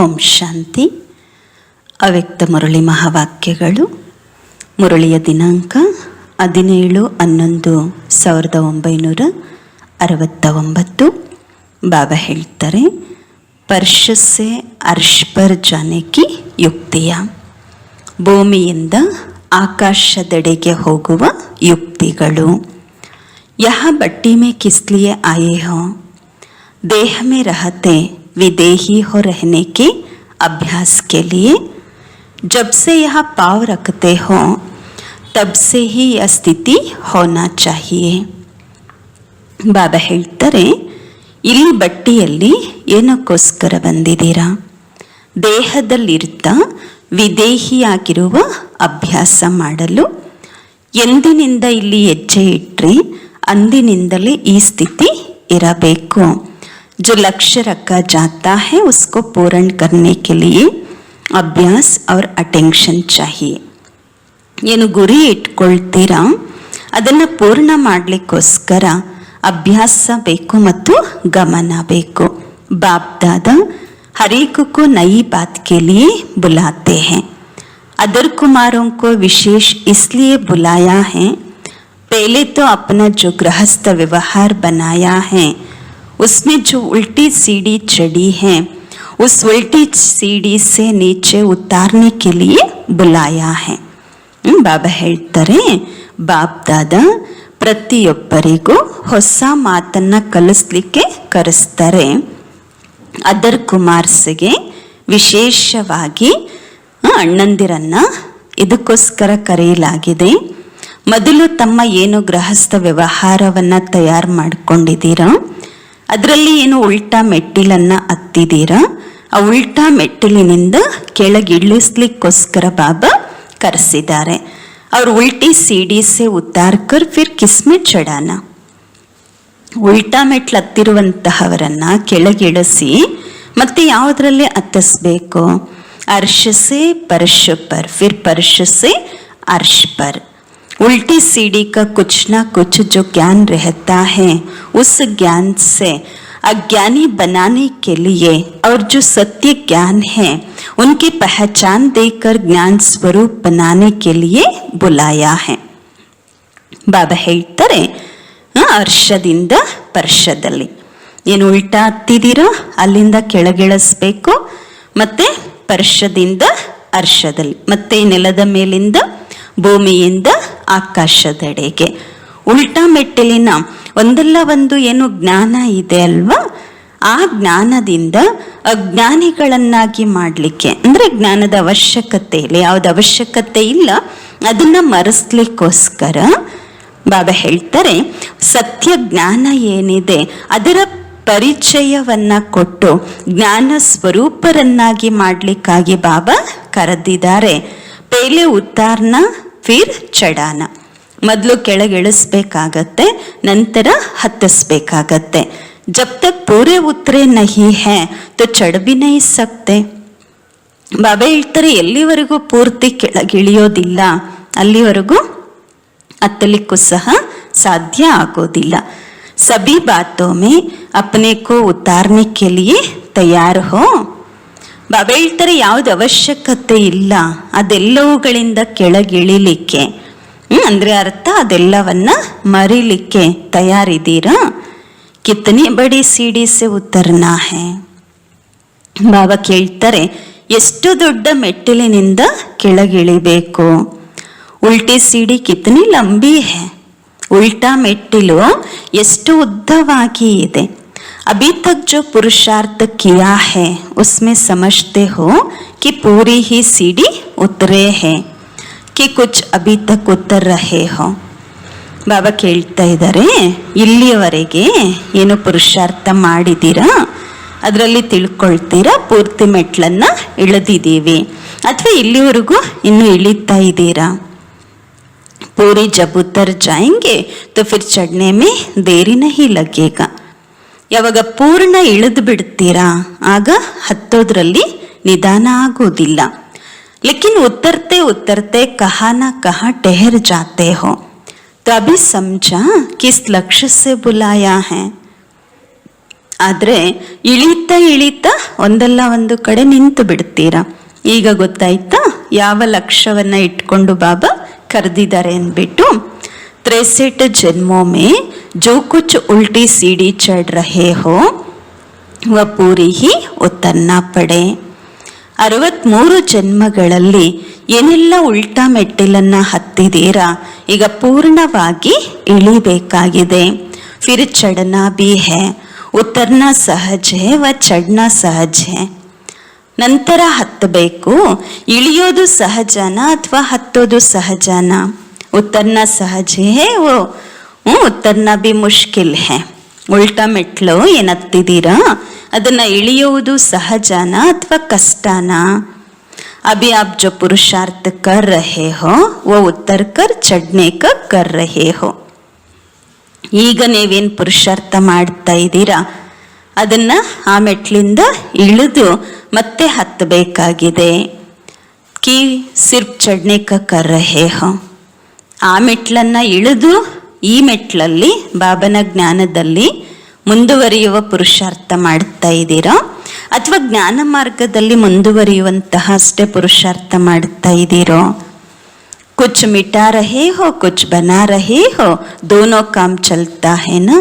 ಓಂ ಶಾಂತಿ. ಅವ್ಯಕ್ತ ಮುರಳಿ ಮಹಾವಾಕ್ಯಗಳು. ಮುರಳಿಯ ದಿನಾಂಕ 17/11/1969. ಬಾಬಾ ಹೇಳ್ತಾರೆ, ಪರ್ಷ ಸೆ ಅರ್ಷ್ ಪರ್ ಜಾನೆ ಕಿ ಯುಕ್ತಿಯ. ಭೂಮಿಯಿಂದ ಆಕಾಶದೆಡೆಗೆ ಹೋಗುವ ಯುಕ್ತಿಗಳು. ಯಹ ಬಟ್ಟಿ ಮೇ ಕಿಸ್ ಲಿಯೆ ಆಯೆ ಹೋ, देह में रहते विदेही हो रहने के अभ्यास के लिए. जब से यह पाव रखते हो तब से ही यह स्थिति होना चाहिए. ಬಾಬಾ ಹೇಳ್ತಾರೆ, ಇಲ್ಲಿ ಬಟ್ಟಿಯಲ್ಲಿ ಏನಕ್ಕೋಸ್ಕರ ಬಂದಿದ್ದೀರಾ? ದೇಹದಲ್ಲಿರ್ತಾ ವಿದೇಹಿಯಾಗಿರುವ ಅಭ್ಯಾಸ ಮಾಡಲು. ಎಂದಿನಿಂದ ಇಲ್ಲಿ ಹೆಜ್ಜೆ ಇಟ್ರಿ ಅಂದಿನಿಂದಲೇ ಈ ಸ್ಥಿತಿ ಇರಬೇಕು. जो लक्ष्य रखा जाता है उसको पूर्ण करने के लिए अभ्यास और अटेंशन चाहिए. ಏನು ಗುರಿ ಇಟ್ಕೊಳ್ತೀರಾ ಅದನ್ನು ಪೂರ್ಣ ಮಾಡಲಿಕ್ಕೋಸ್ಕರ ಅಭ್ಯಾಸ ಬೇಕು ಮತ್ತು ಗಮನ ಬೇಕು. बाप दादा हर एक को नई बात के लिए बुलाते हैं. अदर कुमारों को विशेष इसलिए बुलाया है, पहले तो अपना जो गृहस्थ व्यवहार बनाया है उसमें जो उल्टी सीढ़ी चढ़ी है उस उल्टी सीढ़ी से नीचे उतारने के लिए बुलाया है. ಬಾಬಾ ಹೇಳ್ತಾರೆ, ಬಾಪ್ ದಾದಾ ಪ್ರತಿಯೊಬ್ಬರಿಗೂ ಹೊಸ ಮಾತನ್ನ ಕಲಿಸ್ಲಿಕ್ಕೆ ಕರೆಸ್ತಾರೆ. ಅದರ್ ಕುಮಾರ್ಸ್ಗೆ ವಿಶೇಷವಾಗಿ ಅಣ್ಣಂದಿರನ್ನ ಇದಕ್ಕೋಸ್ಕರ ಕರೆಯಲಾಗಿದೆ. ಮೊದಲು ತಮ್ಮ ಏನು ಗೃಹಸ್ಥ ವ್ಯವಹಾರವನ್ನು ತಯಾರು ಮಾಡಿಕೊಂಡಿದ್ದೀರಾ, ಅದರಲ್ಲಿ ಏನು ಉಲ್ಟಾ ಮೆಟ್ಟಿಲನ್ನು ಹತ್ತಿದ್ದೀರಾ, ಆ ಉಲ್ಟಾ ಮೆಟ್ಟಿಲಿನಿಂದ ಕೆಳಗಿಳಿಸ್ಲಿಕ್ಕೋಸ್ಕರ ಬಾಬಾ ಕರೆಸಿದ್ದಾರೆ. ಅವ್ರು ಉಲ್ಟಿ ಸೀಡಿ ಸೆ ಉತ್ತಾರ್ಕರ್ ಫಿರ್ ಕಿಸ್ಮೆ ಚಡಾನ. ಉಲ್ಟಾ ಮೆಟ್ಲು ಹತ್ತಿರುವಂತಹವರನ್ನ ಕೆಳಗಿಳಿಸಿ ಮತ್ತೆ ಯಾವುದರಲ್ಲಿ ಹತ್ತಿಸ್ಬೇಕು? ಅರ್ಷ ಸೆ ಪರ್ಷ ಪರ್ ಫಿರ್ ಪರ್ಷ ಸೆ ಅರ್ಷ ಪರ್. उल्टी सीढ़ी का कुछ ना कुछ जो ज्ञान रहता है उस ज्ञान से अज्ञानी बनाने के लिए और जो सत्य ज्ञान है उनकी पहचान देकर ज्ञान स्वरूप बनाने के लिए बुलाया है. ಬಾಬಾ ಹೇಳ್ತಾರೆ, ಹರ್ಷದಿಂದ ಪರ್ಷದಲ್ಲಿ ಏನು ಉಲ್ಟಾ ಹತ್ತಿದ್ದೀರೋ ಅಲ್ಲಿಂದ ಕೆಳಗಿಳಿಸ್ಬೇಕು, ಮತ್ತೆ ಪರ್ಷದಿಂದ ಹರ್ಷದಲ್ಲಿ ಮತ್ತೆ ನೆಲದ ಮೇಲಿಂದ ಭೂಮಿಯಿಂದ ಆಕಾಶದೆಡೆಗೆ. ಉಲ್ಟಾ ಮೆಟ್ಟಿಲಿನ ಒಂದಲ್ಲ ಒಂದು ಏನು ಜ್ಞಾನ ಇದೆ ಅಲ್ವಾ, ಆ ಜ್ಞಾನದಿಂದ ಅಜ್ಞಾನಿಗಳನ್ನಾಗಿ ಮಾಡಲಿಕ್ಕೆ, ಅಂದರೆ ಜ್ಞಾನದ ಅವಶ್ಯಕತೆ ಇಲ್ಲ, ಯಾವ್ದು ಅವಶ್ಯಕತೆ ಇಲ್ಲ ಅದನ್ನು ಮರೆಸ್ಲಿಕ್ಕೋಸ್ಕರ ಬಾಬಾ ಹೇಳ್ತಾರೆ, ಸತ್ಯ ಜ್ಞಾನ ಏನಿದೆ ಅದರ ಪರಿಚಯವನ್ನ ಕೊಟ್ಟು ಜ್ಞಾನ ಸ್ವರೂಪರನ್ನಾಗಿ ಮಾಡಲಿಕ್ಕಾಗಿ ಬಾಬಾ ಕರೆದಿದ್ದಾರೆ. ಪೇಲೆ ಉತ್ತಾರ್ನ ಫಿರ್ ಚಡಾನ. ಮೊದಲು ಕೆಳಗಿಳಿಸ್ಬೇಕಾಗತ್ತೆ, ನಂತರ ಹತ್ತಿಸ್ಬೇಕಾಗತ್ತೆ. ಜಬ್ ತಕ್ ಪೂರೆ ಉತ್ತರೆ ನಹಿ ಹೈ ತೋ ಚढ़ भी नहीं सकते. ಬಾಬಾ ಹೇಳ್ತಾರೆ, ಎಲ್ಲಿವರೆಗೂ ಪೂರ್ತಿ ಕೆಳಗಿಳಿಯೋದಿಲ್ಲ ಅಲ್ಲಿವರೆಗೂ ಹತ್ತಲಿಕ್ಕೂ ಸಹ ಸಾಧ್ಯ ಆಗೋದಿಲ್ಲ. ಸಭಿ ಬಾತೋ ಮೇ ಅಪ್ನೆ ಕೋ ಉತಾರ್ನೆ ಕೆ ಲಿಯೆ ತಯಾರ್ ಹೋ. ಬಾಬಾ ಹೇಳ್ತಾರೆ, ಯಾವ್ದು ಅವಶ್ಯಕತೆ ಇಲ್ಲ ಅದೆಲ್ಲವುಗಳಿಂದ ಕೆಳಗಿಳಿಲಿಕ್ಕೆ, ಅಂದ್ರೆ ಅರ್ಥ ಅದೆಲ್ಲವನ್ನ ಮರಿಲಿಕ್ಕೆ ತಯಾರಿದ್ದೀರಾ? ಕಿತನಿ ಬಡಿ ಸೀಡಿ ಸೆ ಉತ್ತರ್ನಾ ಹೈ. ಬಾಬಾ ಕೇಳ್ತಾರೆ, ಎಷ್ಟು ದೊಡ್ಡ ಮೆಟ್ಟಿಲಿನಿಂದ ಕೆಳಗಿಳಿಬೇಕು? ಉಲ್ಟಿ ಸೀಡಿ ಕಿತನಿ ಲಂಬಿ ಹೈ. ಉಲ್ಟಾ ಮೆಟ್ಟಿಲು ಎಷ್ಟು ಉದ್ದವಾಗಿ ಇದೆ. अभी तक जो पुरुषार्थ किया है उसमें समझते हो कि पूरी ही सीढ़ी उतरे हैं कि कुछ अभी तक उतर रहे हो. ಬಾಬಾ ಕೇಳ್ತಾ ಇದ್ದಾರೆ, ಇಲ್ಲಿಯವರೆಗೆ ಏನು ಪುರುಷಾರ್ಥ ಮಾಡಿದ್ದೀರಾ ಅದರಲ್ಲಿ ತಿಳ್ಕೊಳ್ತೀರಾ ಪೂರ್ತಿ ಮೆಟ್ಲನ್ನ ಇಳಿದಿದ್ದೀವಿ, ಅಥವಾ ಇಲ್ಲಿವರೆಗೂ ಇನ್ನು ಇಳಿತಾ ಇದ್ದೀರಾ? पूरी जब उतर जाएंगे तो फिर चढ़ने में देरी नहीं लगेगा. ಯಾವಾಗ ಪೂರ್ಣ ಇಳಿದು ಬಿಡ್ತೀರಾ ಆಗ ಹತ್ತೋದ್ರಲ್ಲಿ ನಿಧಾನ ಆಗೋದಿಲ್ಲ. ಲೇಕಿನ್ ಉತ್ತರ್ತೆ ಉತ್ತರ್ತೆ ಕಹಾ ನಾ ಕಹಾ ಟೆಹರ್ ಜಾತೆ ಹೋ. तो अभी समझा किस लक्ष्य से बुलाया है. ಆದರೆ ಇಳಿತಾ ಇಳಿತಾ ಒಂದಲ್ಲ ಒಂದು ಕಡೆ ನಿಂತು ಬಿಡ್ತೀರಾ. ಈಗ ಗೊತ್ತಾಯ್ತಾ ಯಾವ ಲಕ್ಷ್ಯವನ್ನ ಇಟ್ಕೊಂಡು ಬಾಬಾ ಕರೆದಿದ್ದಾರೆ ಅಂದ್ಬಿಟ್ಟು. 63 जन्मों में जो कुछ उल्टी सीढ़ी चढ़ रहे हो ವ ಪೂರಿ ಹಿ ಉತ್ತನ್ನ ಪಡೆ. 63 ಜನ್ಮಗಳಲ್ಲಿ ಏನೆಲ್ಲ ಉಲ್ಟಾ ಮೆಟ್ಟಿಲನ್ನ ಹತ್ತಿದ್ದೀರಾ, ಈಗ ಪೂರ್ಣವಾಗಿ ಇಳಿಬೇಕಾಗಿದೆ. ಫಿರ್ ಚढ़ना भी है, ಉತ್ತರ್ನಾ ಸಹಜ ಹೈ ವ ಚढ़ना ಸಹಜ ಹೈ. ನಂತರ ಹತ್ತಬೇಕು. ಇಳಿಯೋದು ಸಹಜನಾ ಅಥವಾ ಹತ್ತೋದು ಸಹಜನಾ? ಉತ್ತರ್ನಾ ಸಹಜ ಹೈ, ಉತ್ತರ್ನಾ ಬಿ ಮುಷ್ಕಿಲ್ ಹೈ. ಉಲ್ಟಾ ಮೆಟ್ಲು ಏನ್ ಹತ್ತಿದ್ದೀರಾ ಅದನ್ನ ಇಳಿಯುವುದು ಸಹಜನಾ ಅಥವಾ ಕಷ್ಟನಾ? अभी आप जो पुरुषार्थ कर रहे हो वो उतर कर चढ़ने का कर रहे हो. ಈಗ ನೀವೇನು ಪುರುಷಾರ್ಥ ಮಾಡ್ತಾ ಇದ್ದೀರಾ ಅದನ್ನ ಆ ಮೆಟ್ಲಿಂದ ಇಳಿದು ಮತ್ತೆ ಹತ್ತಬೇಕಾಗಿದೆ. ಕಿ ಸಿರ್ಫ್ ಚढ़ने का कर रहे हो. ಆ ಮೆಟ್ಲನ್ನ ಇಳಿದು ಈ ಮೆಟ್ಲಲ್ಲಿ ಬಾಬನ ಜ್ಞಾನದಲ್ಲಿ ಮುಂದುವರಿಯುವ ಪುರುಷಾರ್ಥ ಮಾಡ್ತಾ ಇದ್ದೀರಾ ಅಥವಾ ಜ್ಞಾನ ಮಾರ್ಗದಲ್ಲಿ ಮುಂದುವರಿಯುವಂತಹ ಅಷ್ಟೇ ಪುರುಷಾರ್ಥ ಮಾಡ್ತಾ ಇದ್ದೀರೋ? कुछ मिटा रहे हो कुछ बना रहे हो, दोनों काम चलता है ना.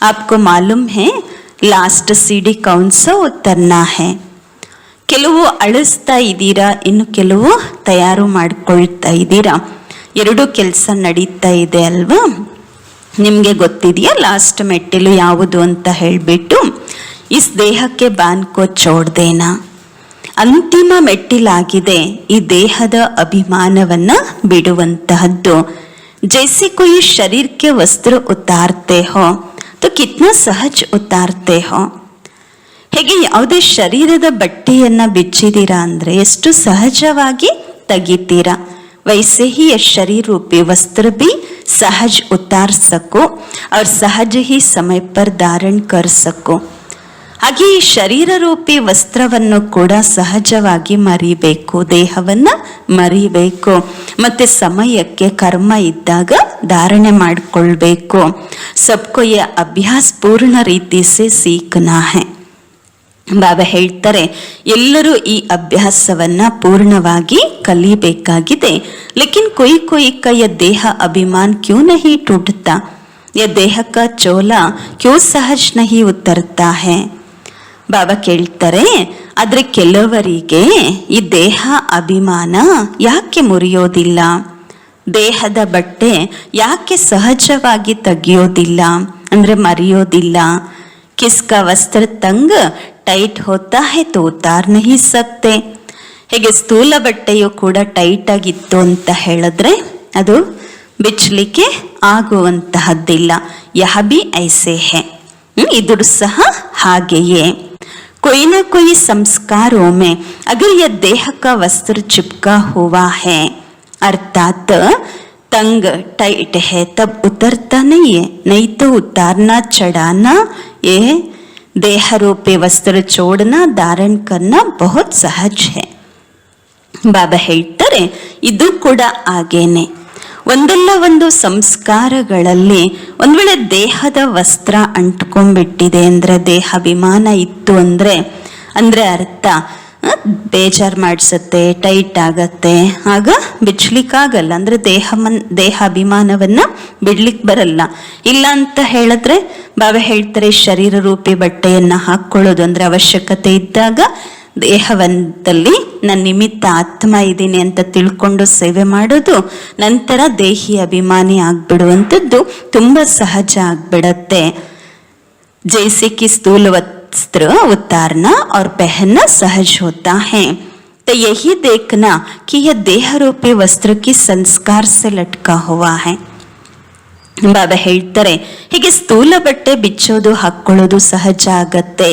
आपको मालूम है लास्ट सीढ़ी कौन सा उतरना है. ಕೆಲವು ಅಳಿಸ್ತಾ ಇದ್ದೀರಾ, ಇನ್ನು ಕೆಲವು ತಯಾರು ಮಾಡ್ಕೊಳ್ತಾ ಇದ್ದೀರಾ. ಎರಡು ಕೆಲಸ ನಡೀತಾ ಇದೆ ಅಲ್ವಾ? ನಿಮಗೆ ಗೊತ್ತಿದೆಯಾ ಲಾಸ್ಟ್ ಮೆಟ್ಟಿಲು ಯಾವುದು ಅಂತ ಹೇಳಿಬಿಟ್ಟು? ಇಸ್ ದೇಹಕ್ಕೆ ಬಾನ್ಕೋ ಚೋಡ್ದೇನಾ. ಅಂತಿಮ ಮೆಟ್ಟಿಲಾಗಿದೆ ಈ ದೇಹದ ಅಭಿಮಾನವನ್ನ ಬಿಡುವಂತಹದ್ದು. ಜೈಸೆ ಕೊಯ್ ಶರೀರಕ್ಕೆ ವಸ್ತ್ರ ಉತಾರ್ತೆ ಹೋ ತೋ ಕಿತ್ನಾ ಸಹಜ್ ಉತಾರ್ತೆ ಹೋ. ಹೇಗೆ ಯಾವುದೇ ಶರೀರದ ಬಟ್ಟೆಯನ್ನ ಬಿಚ್ಚಿದ್ದೀರಾ ಅಂದ್ರೆ ಎಷ್ಟು ಸಹಜವಾಗಿ ತೆಗಿತೀರಾ. वैसे ही ये शरीर रूपी वस्त्र भी सहज उतार सको और सहज ही समय पर धारण कर सको. ಹಾಗೆ ಈ ಶರೀರ ರೂಪಿ ವಸ್ತ್ರವನ್ನು ಕೂಡ ಸಹಜವಾಗಿ ಮರಿಬೇಕು, ದೇಹವನ್ನ ಮರಿಬೇಕು, ಮತ್ತೆ ಸಮಯಕ್ಕೆ ಕರ್ಮ ಇದ್ದಾಗ ಧಾರಣೆ ಮಾಡಿಕೊಳ್ಬೇಕು. ಸಬ್ಕೋ ಯೆ ಅಭ್ಯಾಸ ಪೂರ್ಣ ರೀತಿ ಸೆ ಸೀಖನಾ ಹೈ. ಬಾಬಾ ಹೇಳ್ತಾರೆ ಎಲ್ಲರೂ ಈ ಅಭ್ಯಾಸವನ್ನ ಪೂರ್ಣವಾಗಿ ಕಲಿಬೇಕಾಗಿದೆ. ಲೇಕಿನ್ ಕೊಯ್ ಕೊಯ್ ಕ ಯ ದೇಹ ಅಭಿಮಾನ್ ಕ್ಯೂ ನಹಿ ಟೂಟತಾ, ಯ ದೇಹ ಕ ಚೋಲಾ ಕ್ಯೂ ಸಹಜ್ ನಹಿ ಉತ್ತರ್ತಾ ಹೈ. ಬಾಬಾ ಕೇಳ್ತಾರೆ ಆದ್ರೆ ಕೆಲವರಿಗೆ ಈ ದೇಹ ಅಭಿಮಾನ ಯಾಕೆ ಮುರಿಯೋದಿಲ್ಲ, ದೇಹದ ಬಟ್ಟೆ ಯಾಕೆ ಸಹಜವಾಗಿ ತೆಗಿಯೋದಿಲ್ಲ ಅಂದ್ರೆ ಮರೆಯೋದಿಲ್ಲ. ಕಿಸ್ಕಾ ವಸ್ತ್ರ ತಂಗ ಟೈಟ್ ಹೋತಾ ಹೈ ತೋ ಉತಾರ್ ನಹಿ ಸಕ್ತೆ. ಹೇಗೆ ಸ್ಥೂಲ ಬಟ್ಟೆಯು ಕೂಡ ಟೈಟ್ ಆಗಿತ್ತು ಅಂತ ಹೇಳಿದ್ರೆ ಅದು ಬಿಚ್ಚಲಿಕ್ಕೆ ಆಗುವಂತಹದ್ದಿಲ್ಲ. ಯಹ ಬಿ ಐಸೆ ಹೈ, ಇದು ಸಹ ಹಾಗೆಯೇ. कोई ना कोई संस्कारों में अगर यह देह का वस्त्र चिपका हुआ है अर्थात तंग टाइट है तब उतरता नहीं है. नहीं तो उतारना चढ़ाना ये देह रूपी वस्त्र छोड़ना धारण करना बहुत सहज है. ಬಾಬಾ ಹೇಳ್ತಾರೆ ಇದು ಕೂಡ ಹಾಗೇನೆ. ಒಂದಲ್ಲ ಒಂದು ಸಂಸ್ಕಾರಗಳಲ್ಲಿ ಒಂದ್ ವೇಳೆ ದೇಹದ ವಸ್ತ್ರ ಅಂಟ್ಕೊಂಡ್ಬಿಟ್ಟಿದೆ ಅಂದ್ರೆ, ದೇಹಾಭಿಮಾನ ಇತ್ತು ಅಂದ್ರೆ ಅರ್ಥ ಬೇಜಾರು ಮಾಡಿಸುತ್ತೆ, ಟೈಟ್ ಆಗತ್ತೆ, ಆಗ ಬಿಡ್ಲಿಕ್ಕಾಗಲ್ಲ. ಅಂದ್ರೆ ದೇಹಾಭಿಮಾನವನ್ನ ಬಿಡ್ಲಿಕ್ಕೆ ಬರಲ್ಲ. ಇಲ್ಲ ಅಂತ ಹೇಳಿದ್ರೆ ಬಾಬಾ ಹೇಳ್ತಾರೆ ಶರೀರ ರೂಪಿ ಬಟ್ಟೆಯನ್ನ ಹಾಕೊಳ್ಳೋದು ಅಂದ್ರೆ ಅವಶ್ಯಕತೆ ಇದ್ದಾಗ ದೇಹವಂತಲ್ಲಿ ನನ್ನ ನಿಮಿತ್ತ ಆತ್ಮ ಇದ್ದೀನಿ ಅಂತ ತಿಳ್ಕೊಂಡು ಸೇವೆ ಮಾಡೋದು, ನಂತರ ದೇಹಿ ಅಭಿಮಾನಿ ಆಗ್ಬಿಡುವಂಥದ್ದು ತುಂಬಾ ಸಹಜ ಆಗ್ಬಿಡತ್ತೆ. जैसे कि स्थूल वस्त्र उतारना और पहनना सहज होता है, तो यही देखना कि यह देह रूपी वस्त्र की संस्कार से लटका हुआ है. ಬಾಬಾ ಹೇಳ್ತಾರೆ ಹೀಗೆ ಸ್ಥೂಲ ಬಟ್ಟೆ ಬಿಚ್ಚೋದು ಹಾಕೊಳ್ಳೋದು ಸಹಜ ಆಗತ್ತೆ.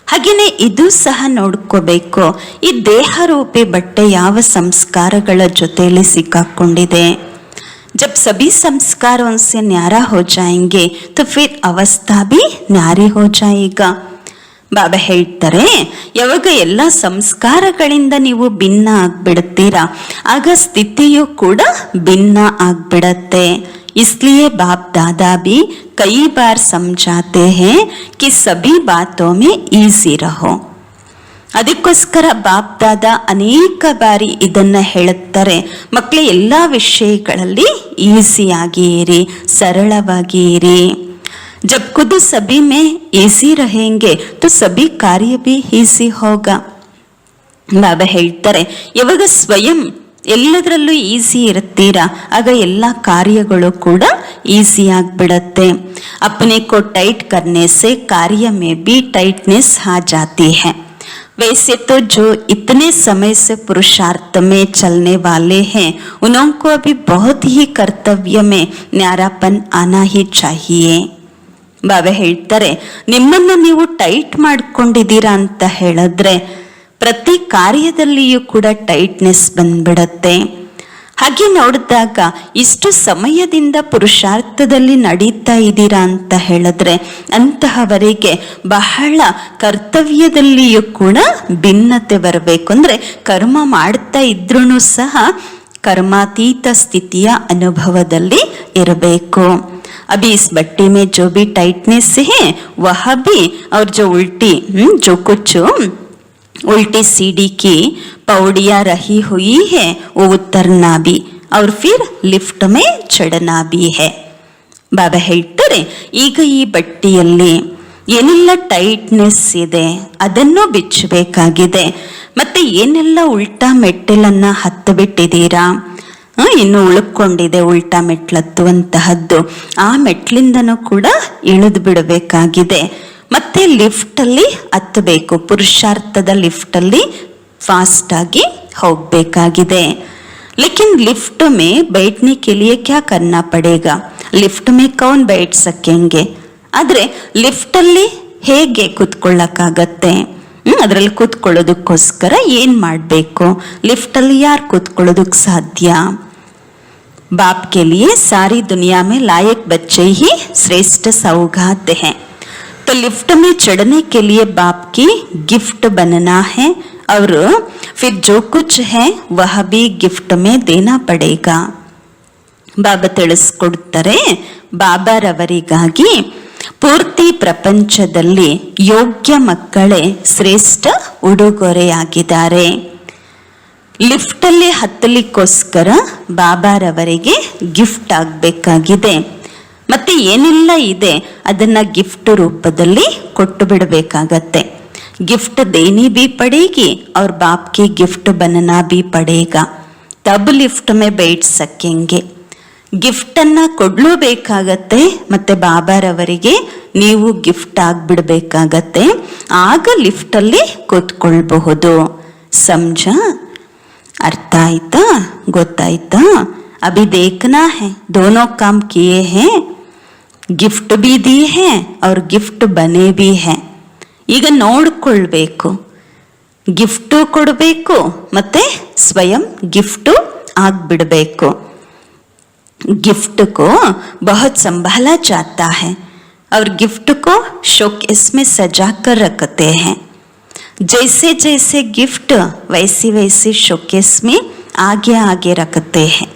ಹಾಗೇನೆ ಇದು ಸಹ ನೋಡ್ಕೋಬೇಕು ಈ ದೇಹ ರೂಪಿ ಬಟ್ಟೆ ಯಾವ ಸಂಸ್ಕಾರಗಳ ಜೊತೆಯಲ್ಲಿ ಸಿಕ್ಕಾಕೊಂಡಿದೆ. जब सभी संस्कार उनसे न्यारा हो जाएंगे तो फिर अवस्था भी न्यारी हो जाएगा. ಬಾಬಾ ಹೇಳ್ತಾರೆ, ಯಾವಾಗ ಎಲ್ಲ ಸಂಸ್ಕಾರಗಳಿಂದ ನೀವು ಭಿನ್ನ ಆಗ್ಬಿಡುತ್ತೀರಾ ಆಗ ಸ್ಥಿತಿಯು ಕೂಡ ಭಿನ್ನ ಆಗ್ಬಿಡತ್ತೆ. इसलिए बाप दादा भी कई बार समझाते हैं कि सभी बातों में ईजी रहो. ಅದಕ್ಕೋಸ್ಕರ ಬಾಪ್ ದಾದಾ ಅನೇಕ ಬಾರಿ ಇದನ್ನ ಹೇಳುತ್ತಾರೆ, ಮಕ್ಕಳೇ ಎಲ್ಲ ವಿಷಯಗಳಲ್ಲಿ ಈಸಿಯಾಗಿ ಇರಿ, ಸರಳವಾಗಿ ಇರಿ. जब खुद सभी में ईजी रहेंगे तो सभी कार्य भी ಈಸಿ होगा. ಬಾಬಾ ಹೇಳ್ತಾರೆ, ಯಾವಾಗ ಸ್ವಯಂ ಎಲ್ಲದರಲ್ಲೂ ಈಸಿ ಇರುತ್ತೀರಾ ಆಗ ಎಲ್ಲ ಕಾರ್ಯಗಳು ಕೂಡ ಈಸಿ ಆಗ್ಬಿಡತ್ತೆ. अपने को टाइट करने से कार्य में भी टाइटनेस आ जाती है. वैसे तो जो इतने समय से पुरुषार्थ में चलने वाले हैं उन्हों को अभी बहुत ही कर्तव्य में न्यारापन आना ही चाहिए. ಬಾಬಾ ಹೇಳ್ತಾರೆ, ನಿಮ್ಮನ್ನು ನೀವು ಟೈಟ್ ಮಾಡ್ಕೊಂಡಿದ್ದೀರಾ ಅಂತ ಹೇಳಿದ್ರೆ ಪ್ರತಿ ಕಾರ್ಯದಲ್ಲಿಯೂ ಕೂಡ ಟೈಟ್ನೆಸ್ ಬಂದ್ಬಿಡತ್ತೆ. ಹಾಗೆ ನೋಡಿದಾಗ ಇಷ್ಟು ಸಮಯದಿಂದ ಪುರುಷಾರ್ಥದಲ್ಲಿ ನಡೀತಾ ಇದ್ದೀರಾ ಅಂತ ಹೇಳಿದ್ರೆ ಅಂತಹವರಿಗೆ ಬಹಳ ಕರ್ತವ್ಯದಲ್ಲಿಯೂ ಕೂಡ ಭಿನ್ನತೆ ಬರಬೇಕು. ಅಂದ್ರೆ ಕರ್ಮ ಮಾಡ್ತಾ ಇದ್ರೂ ಸಹ ಕರ್ಮಾತೀತ ಸ್ಥಿತಿಯ ಅನುಭವದಲ್ಲಿ ಇರಬೇಕು. अभी इस बट्टी में जो भी टाइटनेस है वह भी, और जो उल्टी जो कुछ उल्टी सीढ़ी की पौड़ियां रही हुई है वो उतरना भी और फिर लिफ्ट में चढ़ना भी है. ಬಾಬಾ ಹೇಳ್ತಾರೆ, ಈಗ ಈ ಬಟ್ಟಿಯಲ್ಲಿ ಏನೆಲ್ಲ ಟೈಟ್ನೆಸ್ ಇದೆ ಅದನ್ನು ಬಿಚ್ಚಬೇಕಾಗಿದೆ. ಮತ್ತೆ ಏನೆಲ್ಲ ಉಲ್ಟಾ ಮೆಟ್ಟಿಲನ್ನ ಹತ್ತು ಬಿಟ್ಟಿದ್ದೀರಾ, ಇನ್ನು ಉಳ್ಕೊಂಡಿದೆ ಉಲ್ಟಾ ಮೆಟ್ಲತ್ತುವಂತಹದ್ದು, ಆ ಮೆಟ್ಲಿಂದನೂ ಕೂಡ ಇಳಿದು ಬಿಡಬೇಕಾಗಿದೆ. ಮತ್ತೆ ಲಿಫ್ಟ್ ಅಲ್ಲಿ ಹತ್ತಬೇಕು, ಪುರುಷಾರ್ಥದ ಲಿಫ್ಟ್ ಅಲ್ಲಿ ಫಾಸ್ಟ್ ಆಗಿ ಹೋಗ್ಬೇಕಾಗಿದೆ. लेकिन लिफ्ट में बैठने के लिए क्या करना पड़ेगा? लिफ्ट में कौन बैठ सकेंगे? ಆದ್ರೆ ಲಿಫ್ಟ್ ಅಲ್ಲಿ ಹೇಗೆ ಕೂತ್ಕೊಳ್ಳಕ್ಕಾಗತ್ತೆ? ಅದರಲ್ಲಿ ಕೂತ್ಕೊಳ್ಳೋದಕ್ಕೋಸ್ಕರ ಏನ್ ಮಾಡಬೇಕು? ಲಿಫ್ಟ್ ಅಲ್ಲಿ ಯಾರು ಕೂತ್ಕೊಳ್ಳೋದಕ್ಕೆ ಸಾಧ್ಯ? बाप के लिए सारी दुनिया में लायक बच्चे ही श्रेष्ठ सौगात हैं. तो लिफ्ट में चढ़ने के लिए बाप की गिफ्ट बनना है और फिर जो कुछ है वह भी गिफ्ट में देना पड़ेगा. ಬಾಬಾ ತಿಳಿಸ್ಕೊಡ್ತಾರೆ, ಬಾಬಾರವರಿಗಾಗಿ ಪೂರ್ತಿ ಪ್ರಪಂಚದಲ್ಲಿ ಯೋಗ್ಯ ಮಕ್ಕಳೇ ಶ್ರೇಷ್ಠ ಉಡುಗೊರೆಯಾಗಿದ್ದಾರೆ. ಲಿಫ್ಟಲ್ಲಿ ಹತ್ತಲಿಕ್ಕೋಸ್ಕರ ಬಾಬಾರವರಿಗೆ ಗಿಫ್ಟ್ ಆಗಬೇಕಾಗಿದೆ. ಮತ್ತೆ ಏನೆಲ್ಲ ಇದೆ ಅದನ್ನ ಗಿಫ್ಟ್ ರೂಪದಲ್ಲಿ ಕೊಟ್ಟು ಬಿಡಬೇಕಾಗತ್ತೆ. गिफ्ट देनी भी पड़ेगी और बाप की गिफ्ट बनना भी पड़ेगा, तब लिफ्ट में बैठ सकेंगे. ಗಿಫ್ಟ್ ಅನ್ನ ಕೊಡ್ಲೂಬೇಕಾಗತ್ತೆ, ಮತ್ತೆ ಬಾಬಾರವರಿಗೆ ನೀವು ಗಿಫ್ಟ್ ಆಗ್ಬಿಡ್ಬೇಕಾಗತ್ತೆ, ಆಗ ಲಿಫ್ಟ್ ಅಲ್ಲಿ ಕೂತ್ಕೊಳ್ಬಹುದು. ಸಮझ? अर्थ आयता? ಗೊತ್ತಾಯ್ತಾ? अभी देखना है दोनों काम किए हैं, गिफ्ट भी दी है और गिफ्ट बने भी है. ಈಗ ನೋಡ್ಕೊಳ್ಬೇಕು, ಗಿಫ್ಟು ಕೊಡಬೇಕು ಮತ್ತೆ ಸ್ವಯಂ ಗಿಫ್ಟು ಆಗ್ಬಿಡ್ಬೇಕು. गिफ्ट को बहुत संभाला जाता है और गिफ्ट को शोकेस में सजा कर रखते हैं. जैसे जैसे गिफ्ट वैसी वैसी शोकेस में आगे आगे रखते हैं.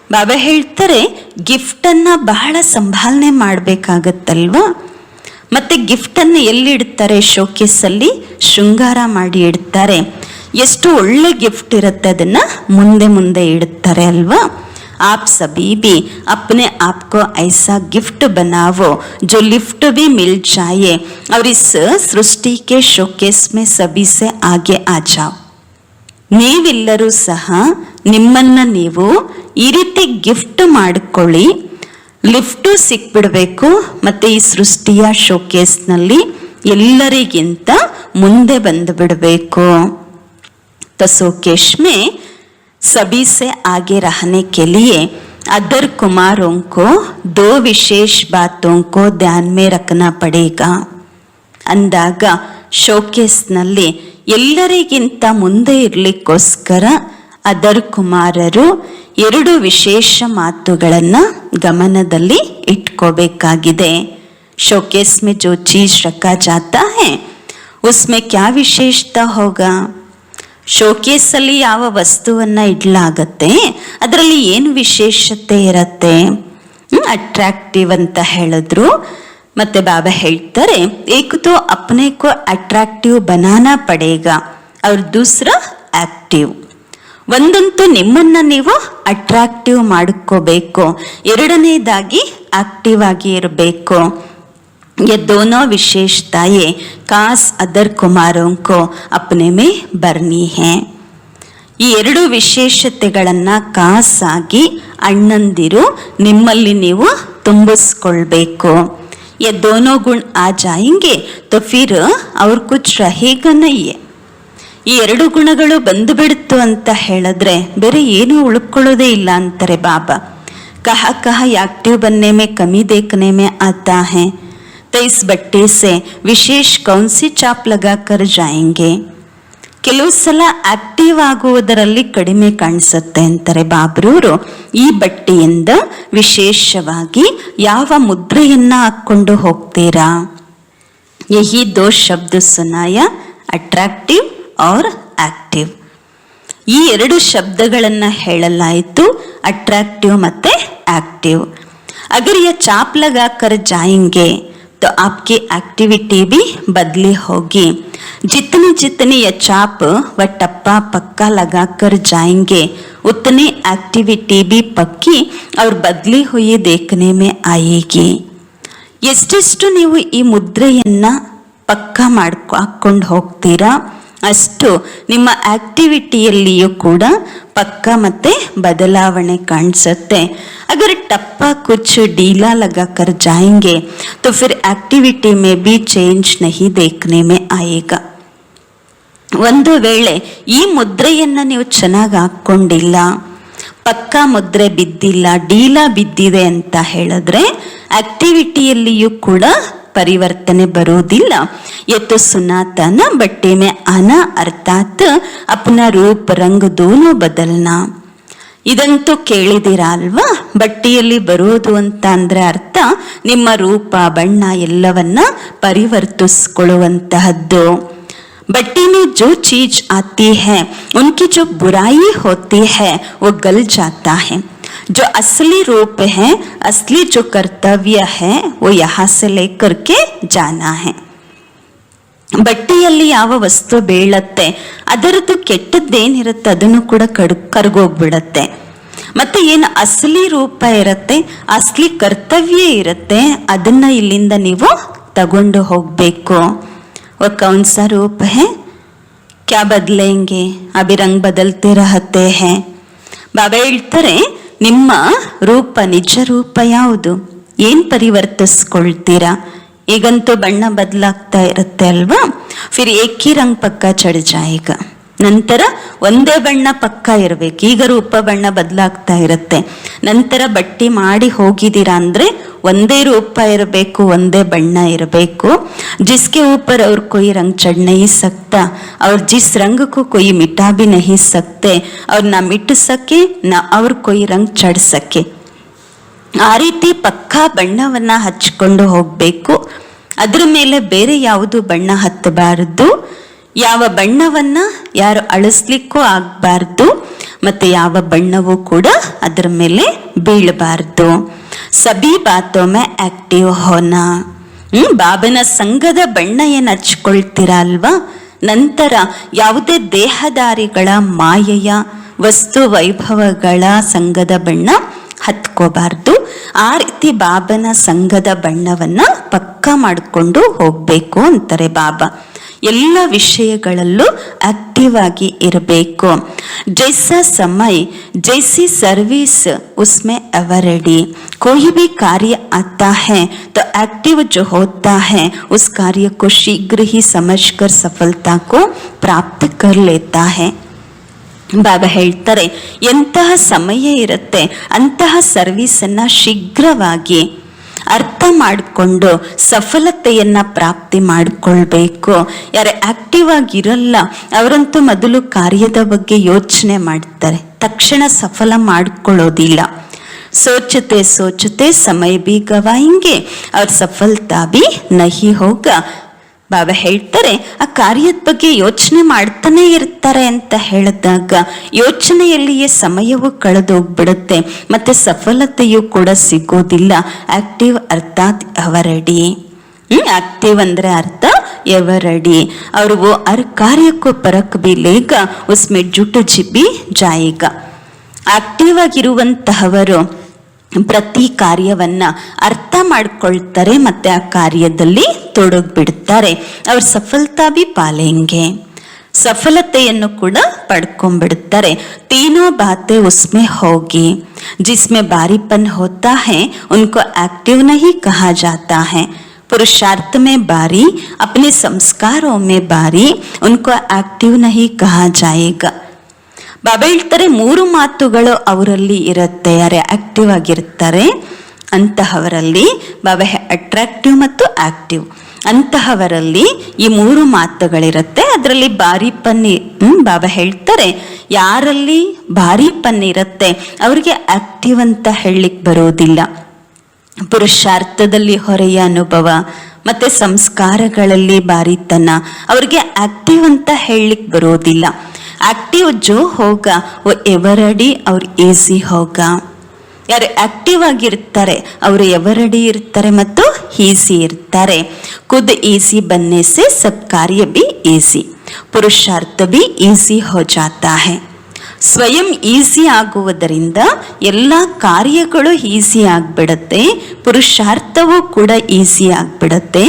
ಬಾಬಾ ಹೇಳ್ತಾರೆ, ಗಿಫ್ಟ್ ಅನ್ನ ಬಹಳ ಸಂಭಾಲನೆ ಮಾಡಬೇಕಾಗತ್ತಲ್ವಾ. ಮತ್ತೆ ಗಿಫ್ಟ್ ಅನ್ನು ಎಲ್ಲಿ ಇಡ್ತಾರೆ? ಶೋಕೇಸ್ ಅಲ್ಲಿ ಶೃಂಗಾರ ಮಾಡಿ ಇಡ್ತಾರೆ. ಎಷ್ಟು ಒಳ್ಳೆ ಗಿಫ್ಟ್ ಇರುತ್ತೆ ಅದನ್ನ ಮುಂದೆ ಮುಂದೆ ಇಡುತ್ತಾರೆ ಅಲ್ವಾ. आप सभी भी अपने आप को ऐसा गिफ्ट बनाओ जो लिफ्ट भी मिल जाए और इस सृष्टि के शोकेस में सभी से आगे आ जाओ. ನೀವೆಲ್ಲರೂ ಸಹ ನಿಮ್ಮನ್ನ ನೀವು ಈ ರೀತಿ ಗಿಫ್ಟ್ ಮಾಡಿಕೊಳ್ಳಿ, ಲಿಫ್ಟು ಸಿಕ್ಬಿಡ್ಬೇಕು ಮತ್ತೆ ಈ ಸೃಷ್ಟಿಯ ಶೋಕೇಸ್ನಲ್ಲಿ ಎಲ್ಲರಿಗಿಂತ ಮುಂದೆ ಬಂದು ಬಿಡಬೇಕು. तो शोकेस में सभी से आगे रहने के लिए अदर कुमारों को दो विशेष बातों को ध्यान में रखना पड़ेगा. ಅಂದಾಗ ಶೋಕೇಸ್ನಲ್ಲಿ ಎಲ್ಲರಿಗಿಂತ ಮುಂದೆ ಇರಲಿಕ್ಕೋಸ್ಕರ ಅದರ್ ಕುಮಾರರು ಎರಡು ವಿಶೇಷ ಮಾತುಗಳನ್ನು ಗಮನದಲ್ಲಿ ಇಟ್ಕೋಬೇಕಾಗಿದೆ. ಶೋಕೇಸ್ में जो चीज रखा जाता है ಉಸ್ಮೆ ಕ್ಯಾ ವಿಶೇಷತಾ ಹೋಗಾ? ಶೋಕೇಸಲ್ಲಿ ಯಾವ ವಸ್ತುವನ್ನ ಇಡ್ಲಾಗತ್ತೆ, ಅದರಲ್ಲಿ ಏನು ವಿಶೇಷತೆ ಇರತ್ತೆ? ಅಟ್ರಾಕ್ಟಿವ್ ಅಂತ ಹೇಳಿದ್ರು. ಮತ್ತೆ ಬಾಬಾ ಹೇಳ್ತಾರೆ, ಏಕ್ ತೋ ಅಪ್ನೆ ಕೋ ಅಟ್ರಾಕ್ಟಿವ್ ಬನಾನಾ ಪಡೇಗಾ ಅವ್ರ ದೂಸರಾ ಆಕ್ಟಿವ್. ಒಂದಂತೂ ನಿಮ್ಮನ್ನ ನೀವು ಅಟ್ರಾಕ್ಟಿವ್ ಮಾಡ್ಕೋಬೇಕು, ಎರಡನೇದಾಗಿ ಆಕ್ಟಿವ್ ಆಗಿ ಇರಬೇಕು. ये दोनों विशेषताएं खास अदर कुमारों को अपने में भरनी है. ಈ ಎರಡು ವಿಶೇಷತೆಗಳನ್ನು ಖಾಸಾಗಿ ಅಣ್ಣಂದಿರು ನಿಮ್ಮಲ್ಲಿ ನೀವು ತುಂಬಿಸ್ಕೊಳ್ಬೇಕು. ये दोनों गुण आ जाएंगे तो फिर और कुछ रहेगा नहीं. ಈ ಎರಡು ಗುಣಗಳು ಬಂದು ಬಿಡ್ತು ಅಂತ ಹೇಳಿದ್ರೆ ಬೇರೆ ಏನು ಉಳ್ಕೊಳ್ಳೋದೇ ಇಲ್ಲ ಅಂತಾರೆ ಬಾಬಾ. ಕಹ ಕಹ ಆಕ್ಟಿವ್ बनने में कमी देखने में आता है, तो इस बट्टे से विशेष कौन सी चाप लगा कर जाएंगे. ಕೆಲವು ಸಲ ಆಕ್ಟಿವ್ ಆಗುವುದರಲ್ಲಿ ಕಡಿಮೆ ಕಾಣಿಸುತ್ತೆ ಅಂತಾರೆ ಬಾಬ್ರವರು. ಈ ಬಟ್ಟೆಯಿಂದ ವಿಶೇಷವಾಗಿ ಯಾವ ಮುದ್ರೆಯನ್ನ ಹಾಕೊಂಡು ಹೋಗ್ತೀರಾ? ಯಹಿ ದೋ ಶಬ್ದ ಸುನಾಯ, ಅಟ್ರಾಕ್ಟಿವ್ ಔರ್ ಆಕ್ಟಿವ್. ಈ ಎರಡು ಶಬ್ದಗಳನ್ನ ಹೇಳಲಾಯಿತು, ಅಟ್ರಾಕ್ಟಿವ್ ಮತ್ತೆ ಆಕ್ಟಿವ್. ಅಗರ್ ಯಾ ಚಾಪ್ ಲಗಾ ಕರ್ ಜಾಯೆಂಗೆ तो आपकी एक्टिविटी भी बदली होगी. जितनी जितनी ये चाप व टप्पा पक्का लगा कर जाएंगे उतनी एक्टिविटी भी पक्की और बदली हुई देखने में आएगी. ಎಷ್ಟೆಷ್ಟು ನೀವು ಈ ಮುದ್ರೆಯನ್ನ ಪಕ್ಕಾ ಹಾಕೊಂಡು ಹೋಗ್ತೀರಾ ಅಷ್ಟು ನಿಮ್ಮ ಆಕ್ಟಿವಿಟಿಯಲ್ಲಿಯೂ ಕೂಡ ಪಕ್ಕ ಮತ್ತೆ ಬದಲಾವಣೆ ಕಾಣಿಸುತ್ತೆ. अगर टप्पा कुछ ढीला लगा कर जाएंगे तो फिर एक्टिविटी में भी चेंज नहीं देखने में आएगा. ಒಂದು ವೇಳೆ ಈ ಮುದ್ರೆಯನ್ನ ನೀವು ಚೆನ್ನಾಗಿ ಹಾಕ್ಕೊಂಡಿಲ್ಲ, ಪಕ್ಕಾ ಮುದ್ರೆ ಬಿದ್ದಿಲ್ಲ, ಡೀಲಾ ಬಿದ್ದಿದೆ ಅಂತ ಹೇಳಿದ್ರೆ ಆಕ್ಟಿವಿಟಿಯಲ್ಲಿಯೂ ಕೂಡ ಪರಿವರ್ತನೆ ಬರುವುದಿಲ್ಲ. ಎತ್ತು ಸುನಾತನ ಬಟ್ಟೆ ಮೇ ಆನಾ ಅರ್ಥಾತ್ ಅಪನಾ ರೂಪ ರಂಗ್ ದೋನೋ ಬದಲ್ನಾ. ಇದಂತೂ ಕೇಳಿದಿರಾ ಅಲ್ವಾ? ಬಟ್ಟೆಯಲ್ಲಿ ಬರೋದು ಅಂತ ಅಂದ್ರೆ ಅರ್ಥ ನಿಮ್ಮ ರೂಪ ಬಣ್ಣ ಎಲ್ಲವನ್ನ ಪರಿವರ್ತಿಸ್ಕೊಳ್ಳುವಂತಹದ್ದು. बट्टी में जो चीज आती है उनकी जो बुराई होती है वो गल जाता है. जो असली रूप है, असली जो कर्तव्य है वो यहाँ से लेकर के जाना है. ಬಟ್ಟೆಯಲ್ಲಿ ಯಾವ ವಸ್ತು ಬೀಳತ್ತೆ ಅದರದ್ದು ಕೆಟ್ಟದ್ದೇನಿರುತ್ತೆ ಅದನ್ನು ಕೂಡ ಕರ್ಗೋಗ್ಬಿಡತ್ತೆ. ಮತ್ತೆ ಏನು ಅಸಲಿ ರೂಪ ಇರುತ್ತೆ, ಅಸಲಿ ಕರ್ತವ್ಯ ಇರುತ್ತೆ, ಅದನ್ನ ಇಲ್ಲಿಂದ ನೀವು ತಗೊಂಡು ಹೋಗ್ಬೇಕು. वो कौन सा रूप है? क्या बदलेंगे? अभी रंग बदलते रहते हैं. ಬಾಬಾ ಹೇಳ್ತಾರೆ, ನಿಮ್ಮ ರೂಪ ನಿಜ ರೂಪ ಯಾವುದು? ಏನ್ ಪರಿವರ್ತಿಸ್ಕೊಳ್ತೀರಾ? ಈಗಂತೂ ಬಣ್ಣ ಬದಲಾಗ್ತಾ ಇರುತ್ತೆ ಅಲ್ವಾ? ಫಿರ್ ಏಕ್ ಹಿ ರಂಗ್ ಪಕ್ಕ ಚढ़ ಜಾಯೇಗಾ. ನಂತರ ಒಂದೇ ಬಣ್ಣ ಪಕ್ಕ ಇರಬೇಕು. ಈಗ ರೂಪ ಬಣ್ಣ ಬದಲಾಗ್ತಾ ಇರುತ್ತೆ. ನಂತರ ಬಟ್ಟಿ ಮಾಡಿ ಹೋಗಿದ್ದೀರಾ ಅಂದ್ರೆ ಒಂದೇ ರೂಪ ಇರಬೇಕು, ಒಂದೇ ಬಣ್ಣ ಇರಬೇಕು. जिसके ऊपर और कोई रंग चढ़ नहीं सकता और जिस रंग को कोई मिटा भी नहीं सकते और ना मिट सके ना और कोई रंग चढ़ सके. ಆ ರೀತಿ ಪಕ್ಕಾ ಬಣ್ಣವನ್ನ ಹಚ್ಕೊಂಡು ಹೋಗ್ಬೇಕು. ಅದ್ರ ಮೇಲೆ ಬೇರೆ ಯಾವುದು ಬಣ್ಣ ಹತ್ತಬಾರದು. ಯಾವ ಬಣ್ಣವನ್ನ ಯಾರು ಅಳಿಸ್ಲಿಕ್ಕೂ ಆಗ್ಬಾರ್ದು, ಮತ್ತೆ ಯಾವ ಬಣ್ಣವೂ ಕೂಡ ಅದರ ಮೇಲೆ ಬೀಳಬಾರ್ದು. ಸಬಿ ಬಾತೋ ಮೇ ಆಕ್ಟಿವ್ ಹೋನಾ. ಬಾಬನ ಸಂಘದ ಬಣ್ಣ ಏನು ಹಚ್ಕೊಳ್ತೀರಾ ಅಲ್ವಾ, ನಂತರ ಯಾವುದೇ ದೇಹದಾರಿಗಳ ಮಾಯೆಯ ವಸ್ತು ವೈಭವಗಳ ಸಂಘದ ಬಣ್ಣ ಹತ್ಕೋಬಾರ್ದು. ಆ ರೀತಿ ಬಾಬನ ಸಂಘದ ಬಣ್ಣವನ್ನ ಪಕ್ಕಾ ಮಾಡಿಕೊಂಡು ಹೋಗ್ಬೇಕು ಅಂತಾರೆ ಬಾಬಾ. ಎಲ್ಲ ವಿಷಯಗಳಲ್ಲೂ ಆಕ್ಟಿವ್ ಆಗಿ ಇರಬೇಕು. ಜೈಸಾ ಸಮಯ ಜೈಸಿ ಸರ್ವಿಸ್ ಉಸ್ಮೆ ಎವರೆಡಿ. कोई भी कार्य आता है तो एक्टिव जो होता है उस कार्य को शीघ्र ही समझकर सफलता को प्राप्त कर लेता है. ಬಾಬಾ ಹೇಳ್ತಾರೆ, ಎಂತಹ ಸಮಯ ಇರುತ್ತೆ ಅಂತಹ ಸರ್ವಿಸನ್ನ ಶೀಘ್ರವಾಗಿ ಅರ್ಥ ಮಾಡಿಕೊಂಡು ಸಫಲತೆಯನ್ನ ಪ್ರಾಪ್ತಿ ಮಾಡಿಕೊಳ್ಬೇಕು. ಯಾರು ಆಕ್ಟಿವ್ ಆಗಿರಲ್ಲ ಅವರಂತೂ ಮೊದಲು ಕಾರ್ಯದ ಬಗ್ಗೆ ಯೋಚನೆ ಮಾಡ್ತಾರೆ, ತಕ್ಷಣ ಸಫಲ ಮಾಡಿಕೊಳ್ಳೋದಿಲ್ಲ. सोचते सोचते समय भी गवाएंगे और सफलता भी नहीं होगा. ಬಾಬಾ ಹೇಳ್ತಾರೆ ಆ ಕಾರ್ಯದ ಬಗ್ಗೆ ಯೋಚನೆ ಮಾಡ್ತಾನೆ ಇರ್ತಾರೆ ಅಂತ ಹೇಳಿದಾಗ ಯೋಚನೆಯಲ್ಲಿಯೇ ಸಮಯವು ಕಳೆದೋಗ್ಬಿಡುತ್ತೆ, ಮತ್ತೆ ಸಫಲತೆಯೂ ಕೂಡ ಸಿಗೋದಿಲ್ಲ. ಆಕ್ಟಿವ್ ಅರ್ಥಾತ್ ಅವರಡಿ. ಆಕ್ಟಿವ್ ಅಂದ್ರೆ ಅರ್ಥ ಎವರಡಿ. और वो हर कार्य को परख भी लेगा उसमें जुट भी जाएगा. ಆಕ್ಟಿವ್ ಆಗಿರುವಂತಹವರು ಪ್ರತಿ ಕಾರ್ಯವನ್ನ ಅರ್ಥ ಮಾಡ್ಕೊಳ್ತಾರೆ ಮತ್ತೆ ಆ ಕಾರ್ಯದಲ್ಲಿ ತೊಡಗ್ಬಿಡ್ತಾರೆ. ಅವ್ರ ಸಫಲತಾ ಬಿ ಪಾಲೆಂಗೆ, ಸಫಲತೆಯನ್ನು ಕೂಡ ಪಡ್ಕೊಂಡ್ಬಿಡ್ತಾರೆ. ತೀನೋ ಬಾತೆ ಉಸ್ಮೆ ಹೋಗಿ ಜಿಸ್ಮೆ ಬಾರಿಪನ್ ಹೋತಾ है उनको एक्टिव नहीं कहा जाता है. पुरुषार्थ में बारी, अपने संस्कारों में बारी, उनको एक्टिव नहीं कहा जाएगा. ಬಾಬಾ ಹೇಳ್ತಾರೆ 3 ಮಾತುಗಳು ಅವರಲ್ಲಿ ಇರುತ್ತೆ. ಯಾರೇ ಆಕ್ಟಿವ್ ಆಗಿರ್ತಾರೆ ಅಂತಹವರಲ್ಲಿ, ಬಾಬಾ ಅಟ್ರಾಕ್ಟಿವ್ ಮತ್ತು ಆಕ್ಟಿವ್ ಅಂತಹವರಲ್ಲಿ ಈ 3 ಮಾತುಗಳಿರುತ್ತೆ. ಅದರಲ್ಲಿ ಬಾರಿಪನ್, ಬಾಬಾ ಹೇಳ್ತಾರೆ ಯಾರಲ್ಲಿ ಬಾರಿಪನ್ ಇರುತ್ತೆ ಅವ್ರಿಗೆ ಆಕ್ಟಿವ್ ಅಂತ ಹೇಳಲಿಕ್ಕೆ ಬರೋದಿಲ್ಲ. ಪುರುಷಾರ್ಥದಲ್ಲಿ ಹೊರೆಯ ಅನುಭವ ಮತ್ತೆ ಸಂಸ್ಕಾರಗಳಲ್ಲಿ ಬಾರಿತನ, ಅವ್ರಿಗೆ ಆಕ್ಟಿವ್ ಅಂತ ಹೇಳಲಿಕ್ಕೆ ಬರೋದಿಲ್ಲ. ಆಕ್ಟಿವ್ ಜೋ ಹೋಗ वो ಎವರಡಿ ಅವ್ರು ಈಸಿ ಹೋಗ. ಯಾರು ಆಕ್ಟಿವ್ ಆಗಿರ್ತಾರೆ ಅವರು ಎವರಡಿ ಇರ್ತಾರೆ ಮತ್ತು ಈಸಿ ಇರ್ತಾರೆ. ಖುದ್ ಈಸಿ ಬನ್ನೆ ಸೆ ಸಬ್ ಕಾರ್ಯ ಬಿ ಈಸಿ, ಪುರುಷಾರ್ಥ ಬಿ ಈಸಿ ಹೋ ಜಾತಾ ಹೈ. ಸ್ವಯಂ ಈಸಿ ಆಗುವುದರಿಂದ ಎಲ್ಲ ಕಾರ್ಯಗಳು ಈಸಿ ಆಗ್ಬಿಡತ್ತೆ, ಪುರುಷಾರ್ಥವೂ ಕೂಡ ಈಸಿ ಆಗ್ಬಿಡತ್ತೆ.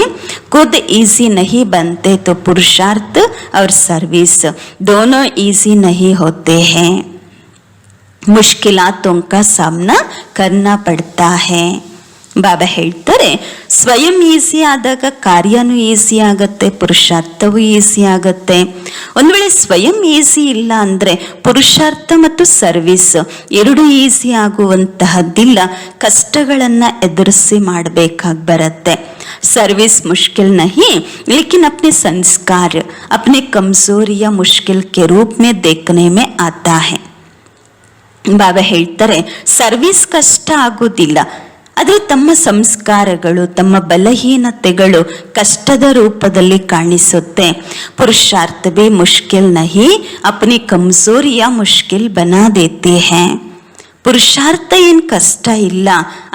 खुद ಈಸಿ नहीं बनते तो पुरुषार्थ और सर्विस दोनों ಈಸಿ नहीं होते हैं. मुश्किलातों का सामना करना पड़ता है. ಬಾಬಾ ಹೇಳ್ತಾರೆ ಸ್ವಯಂ ಈಸಿ ಆದಾಗ ಕಾರ್ಯನೂ ಈಸಿ ಆಗತ್ತೆ, ಪುರುಷಾರ್ಥವೂ ಈಸಿ ಆಗತ್ತೆ. ಒಂದು ವೇಳೆ ಸ್ವಯಂ ಈಸಿ ಇಲ್ಲ ಅಂದ್ರೆ ಪುರುಷಾರ್ಥ ಮತ್ತು ಸರ್ವಿಸ್ ಎರಡೂ ಈಸಿ ಆಗುವಂತಹದ್ದಿಲ್ಲ, ಕಷ್ಟಗಳನ್ನ ಎದುರಿಸಿ ಮಾಡಬೇಕಾಗಿ ಬರುತ್ತೆ. सर्विस मुश्किल नहीं, लेकिन अपने संस्कार अपने कमजोरी या मुश्किल के रूप में देखने में आता है. ಬಾಬಾ ಹೇಳ್ತಾರೆ ಸರ್ವಿಸ್ ಕಷ್ಟ ಆಗೋದಿಲ್ಲ, ಆದರೆ ತಮ್ಮ ಸಂಸ್ಕಾರಗಳು ತಮ್ಮ ಬಲಹೀನತೆಗಳು ಕಷ್ಟದ ರೂಪದಲ್ಲಿ ಕಾಣಿಸುತ್ತೆ. ಪುರುಷಾರ್ಥ ಬಿ ಮುಶ್ಕಿಲ್ ನಹಿ, ಅಪನಿ ಕಮಜೋರಿಯ ಮುಶ್ಕಿಲ್ ಬನಾ ದೇತೆ ಹೈ. ಪುರುಷಾರ್ಥ ಏನು ಕಷ್ಟ ಇಲ್ಲ,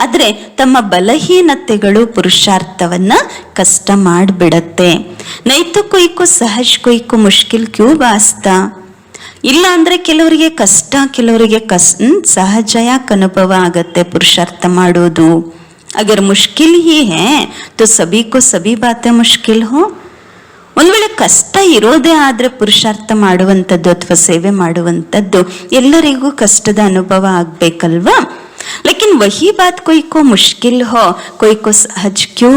ಆದರೆ ತಮ್ಮ ಬಲಹೀನತೆಗಳು ಪುರುಷಾರ್ಥವನ್ನ ಕಷ್ಟ ಮಾಡಿಬಿಡತ್ತೆ. ನೈತು ಕೊಯ್ಕು ಸಹಜ ಕೊಯ್ಕು ಮುಶ್ಕಿಲ್ ಕ್ಯೂ ಬಾಸ್ತಾ. ಇಲ್ಲ ಅಂದ್ರೆ ಕೆಲವರಿಗೆ ಕಷ್ಟ, ಕೆಲವರಿಗೆ ಸಹಜ ಯಾಕೆ ಅನುಭವ ಆಗತ್ತೆ ಪುರುಷಾರ್ಥ ಮಾಡೋದು. ಅಗರ್ ಮುಶ್ಕಿಲ್ ಹಿ ಹೇ ತೋ ಸಭಿ ಕೋ ಸಭಿ ಬಾತೆ ಮುಶ್ಕಿಲ್ ಹೋ. ಒಂದ್ ವೇಳೆ ಕಷ್ಟ ಇರೋದೇ ಆದ್ರೆ ಪುರುಷಾರ್ಥ ಮಾಡುವಂಥದ್ದು ಅಥವಾ ಸೇವೆ ಮಾಡುವಂಥದ್ದು ಎಲ್ಲರಿಗೂ ಕಷ್ಟದ ಅನುಭವ ಆಗ್ಬೇಕಲ್ವಾ. ಲೇಕಿನ್ ವಹಿ ಬಾತ್ ಕೊಯ್ಕೋ ಮುಶ್ಕಿಲ್ ಹೋ ಕೊಯ್ಕೋ ಸಹಜ ಕ್ಯೂ.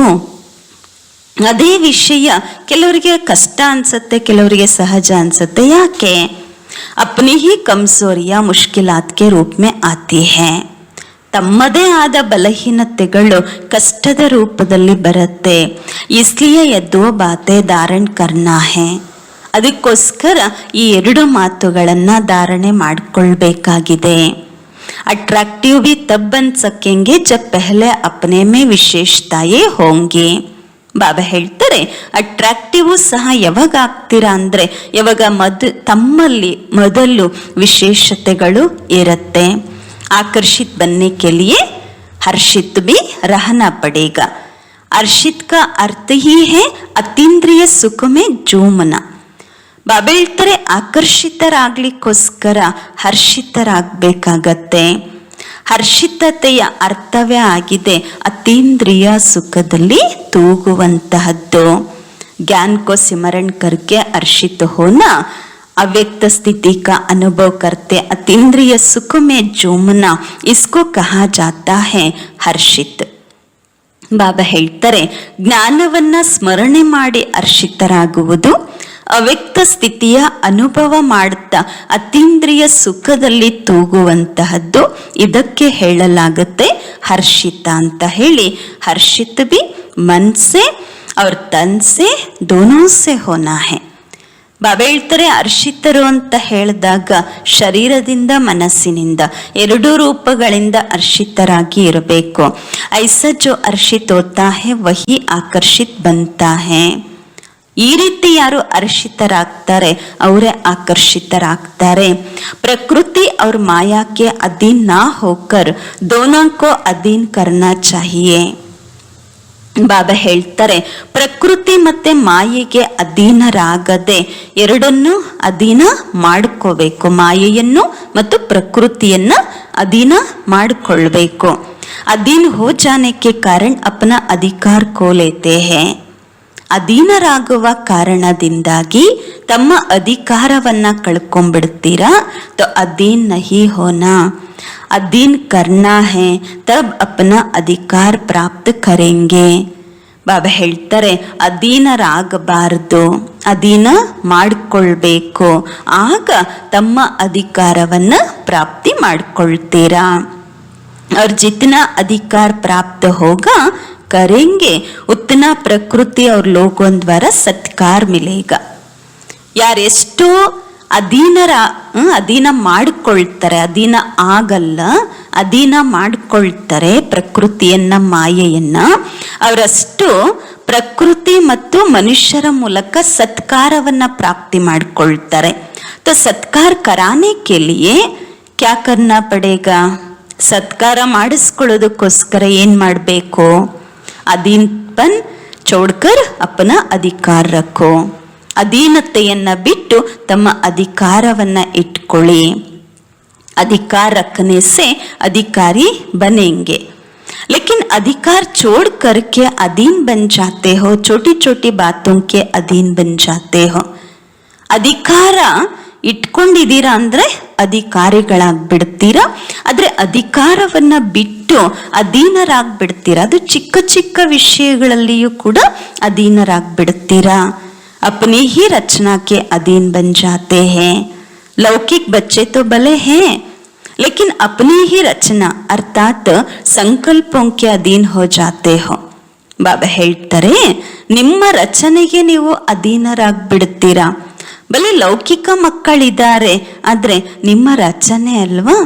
ಅದೇ ವಿಷಯ ಕೆಲವರಿಗೆ ಕಷ್ಟ ಅನ್ಸತ್ತೆ, ಕೆಲವರಿಗೆ ಸಹಜ ಅನ್ಸತ್ತೆ. ಯಾಕೆ? अपनी ही कमजोरियां मुश्किलात के रूप में आती है. ತಮ್ಮದೇ ಆದ ಬಲಹೀನತೆಗಳು ಕಷ್ಟದ ರೂಪದಲ್ಲಿ ಬರುತ್ತೆ. ಇಸ್ಲಿಯೇ ये दो बातें धारण करना है. ಅದಕ್ಕೋಸ್ಕರ ಈ 2 ಮಾತುಗಳನ್ನ ಧಾರಣೆ ಮಾಡಿಕೊಳ್ಬೇಕಾಗಿದೆ. अट्रैक्टिव भी तब बन सकेंगे जब पहले अपने में विशेषताएं होंगी. ಬಾಬಾ ಹೇಳ್ತಾರೆ ಅಟ್ರಾಕ್ಟಿವ್ ಸಹ ಯಾವಾಗ ಆಗ್ತೀರಾ ಅಂದ್ರೆ ಯಾವಾಗ ತಮ್ಮಲ್ಲಿ ಮೊದಲು ವಿಶೇಷತೆಗಳು ಇರುತ್ತೆ. ಆಕರ್ಷಿತ್ ಬನ್ನೆ के लिए हर्षित भी रहना पड़ेगा. हर्षित का अर्थ ही है ಅತೀಂದ್ರಿಯ ಸುಖ में झूमना. ಬಾಬಾ ಹೇಳ್ತಾರೆ ಆಕರ್ಷಿತರಾಗ್ಲಿಕ್ಕೋಸ್ಕರ ಹರ್ಷಿತರಾಗಬೇಕಾಗತ್ತೆ. ಹರ್ಷಿತತೆಯ ಅರ್ಥವೇ ಆಗಿದೆ ಅತೀಂದ್ರಿಯ ಸುಖದಲ್ಲಿ ತೂಗುವಂತಹದ್ದು. ज्ञान को सिमरण करके हर्षित होना, अव्यक्त स्थिति का अनुभव करते अतींद्रिय सुख में झूमना, इसको कहा जाता है हर्षित. ಬಾಬಾ ಹೇಳ್ತಾರೆ ಜ್ಞಾನವನ್ನ ಸ್ಮರಣೆ ಮಾಡಿ ಹರ್ಷಿತರಾಗುವುದು, ಅವ್ಯಕ್ತ ಸ್ಥಿತಿಯ ಅನುಭವ ಮಾಡುತ್ತಾ ಅತೀಂದ್ರಿಯ ಸುಖದಲ್ಲಿ ತೂಗುವಂತಹದ್ದು, ಇದಕ್ಕೆ ಹೇಳಲಾಗುತ್ತೆ ಹರ್ಷಿತ ಅಂತ ಹೇಳಿ. ಹರ್ಷಿತ ಬಿ ಮನ್ ಸೆ और तन से दोनों से होना है. ಬಾಬಾ ಹೇಳ್ತಾರೆ ಹರ್ಷಿತರು ಅಂತ ಹೇಳಿದಾಗ ಶರೀರದಿಂದ ಮನಸ್ಸಿನಿಂದ 2 ರೂಪಗಳಿಂದ ಹರ್ಷಿತರಾಗಿ ಇರಬೇಕು. ಐಸಾ ಜೋ ಹರ್ಷಿತ್ ಹೋತಾ ಹೈ ವಹಿ ಆಕರ್ಷಿತ್ ಬಂತಾ ಹೈ. ಈ ರೀತಿ ಯಾರು ಹರ್ಷಿತರಾಗ್ತಾರೆ ಅವರೇ ಆಕರ್ಷಿತರಾಗ್ತಾರೆ. ಪ್ರಕೃತಿ और माया के अधीन ना होकर दोनों को अधीन करना चाहिए. ಬಾಬಾ ಹೇಳ್ತಾರೆ, ಪ್ರಕೃತಿ ಮತ್ತೆ ಮಾಯೆಗೆ ಅಧೀನರಾಗದೆ ಎರಡನ್ನೂ ಅಧೀನ ಮಾಡ್ಕೋಬೇಕು. ಮಾಯೆಯನ್ನು ಮತ್ತು ಪ್ರಕೃತಿಯನ್ನ ಅಧೀನ ಮಾಡಿಕೊಳ್ಬೇಕು. ಅಧೀನ ಹೋ ಜಾನೆ ಕೆ ಕಾರಣ ಅಪನ ಅಧಿಕಾರ ಖೋ ಲೇತೆ ಹೈ. ಅಧೀನರಾಗುವ ಕಾರಣದಿಂದಾಗಿ ತಮ್ಮ ಅಧಿಕಾರವನ್ನ ಕಳ್ಕೊಂಡ್ಬಿಡ್ತೀರಾ. ತೋ ಅಧೀನ್ ನಹಿ ಹೋನಾ, ಅಧೀನ್ ಕರ್ನಾ ಹೈ, ತಬ್ ಅಪನ ಅಧಿಕಾರ ಪ್ರಾಪ್ತ ಕರೆಂಗೆ. ಬಾಬಾ ಹೇಳ್ತಾರೆ, ಅಧೀನರಾಗಬಾರದು, ಅಧೀನ ಮಾಡಿಕೊಳ್ಬೇಕು. ಆಗ ತಮ್ಮ ಅಧಿಕಾರವನ್ನ ಪ್ರಾಪ್ತಿ ಮಾಡ್ಕೊಳ್ತೀರಾ. और जितना अधिकार प्राप्त होगा करेंगे उतना प्रकृति और लोगों द्वारा सत्कार मिलेगा. ಯಾರೆಷ್ಟೋ ಅಧೀನ ಮಾಡಿಕೊಳ್ತಾರೆ, ಅಧೀನ ಆಗಲ್ಲ, ಅಧೀನ ಮಾಡಿಕೊಳ್ತಾರೆ ಪ್ರಕೃತಿಯನ್ನ ಮಾಯೆಯನ್ನ, ಅವರಷ್ಟು ಪ್ರಕೃತಿ ಮತ್ತು ಮನುಷ್ಯರ ಮೂಲಕ ಸತ್ಕಾರವನ್ನ ಪ್ರಾಪ್ತಿ ಮಾಡಿಕೊಳ್ತಾರೆ. तो सत्कार कराने के लिए क्या करना पड़ेगा? ಸತ್ಕಾರ ಮಾಡಿಸ್ಕೊಳ್ಳೋದಕ್ಕೋಸ್ಕರ ಏನ್ ಮಾಡಬೇಕು? ಅಧೀನಪನ್ ಚೋಡ್ಕರ್ ಅಪನ ಅಧಿಕಾರ ರಖೋ. ಅಧೀನತೆಯನ್ನ ಬಿಟ್ಟು ತಮ್ಮ ಅಧಿಕಾರವನ್ನ ಇಟ್ಕೊಳ್ಳಿ. ಅಧಿಕಾರ ರಖನೆ ಸೆ ಅಧಿಕಾರಿ ಬನೆಂಗೆ. लेकिन अधिकार छोड़ करके अधीन बन जाते हो, छोटी छोटी बातों के अधीन बन जाते हो. ಅಧಿಕಾರ ಇಟ್ಕೊಂಡಿದ್ದೀರಾ ಅಂದ್ರೆ ಅಧಿಕಾರಿಗಳಾಗ್ಬಿಡ್ತೀರಾ. ಆದ್ರೆ ಅಧಿಕಾರವನ್ನ ಬಿಟ್ಟು ಅಧೀನರಾಗ್ಬಿಡ್ತೀರಾ. ಅದು ಚಿಕ್ಕ ಚಿಕ್ಕ ವಿಷಯಗಳಲ್ಲಿಯೂ ಕೂಡ ಅಧೀನರಾಗ್ಬಿಡ್ತೀರಾ. अपनी ही रचना के अधीन बन जाते हैं. लौकिक बच्चे तो भले हैं लेकिन अपनी ही रचना अर्थात संकल्पों के अधीन हो जाते हो. ಬಾಬಾ ಹೇಳ್ತಾರೆ, ನಿಮ್ಮ ರಚನೆಗೆ ನೀವು ಅಧೀನರಾಗ್ಬಿಡ್ತೀರಾ. ಬಲೆ ಲೌಕಿಕ ಮಕ್ಕಳಿದ್ದಾರೆ, ಆದ್ರೆ ನಿಮ್ಮ ರಚನೆ ಅಲ್ವಾ,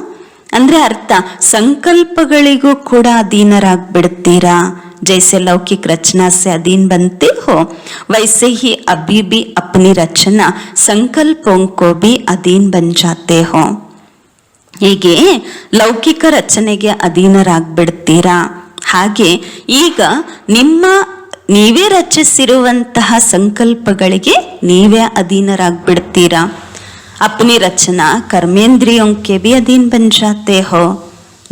ಅಂದ್ರೆ ಅರ್ಥ ಸಂಕಲ್ಪಗಳಿಗೂ ಕೂಡ ಅಧೀನರಾಗ್ಬಿಡ್ತೀರಾ. जैसे लौकिक रचना से अधीन बनते हो वैसे ही अभी भी अपनी रचना संकल्पों को भी अधीन बन जाते हो. ಹೀಗೆ ಲೌಕಿಕ ರಚನೆಗೆ ಅಧೀನರಾಗ್ಬಿಡ್ತೀರಾ. ಹಾಗೆ ಈಗ ನೀವೇ ರಚಿಸಿರುವಂತಹ ಸಂಕಲ್ಪಗಳಿಗೆ ನೀವೇ ಅಧೀನರಾಗ್ಬಿಡ್ತೀರಾ. अपनी रचना कर्मेंद्रियों के भी अधीन बन जाते हो.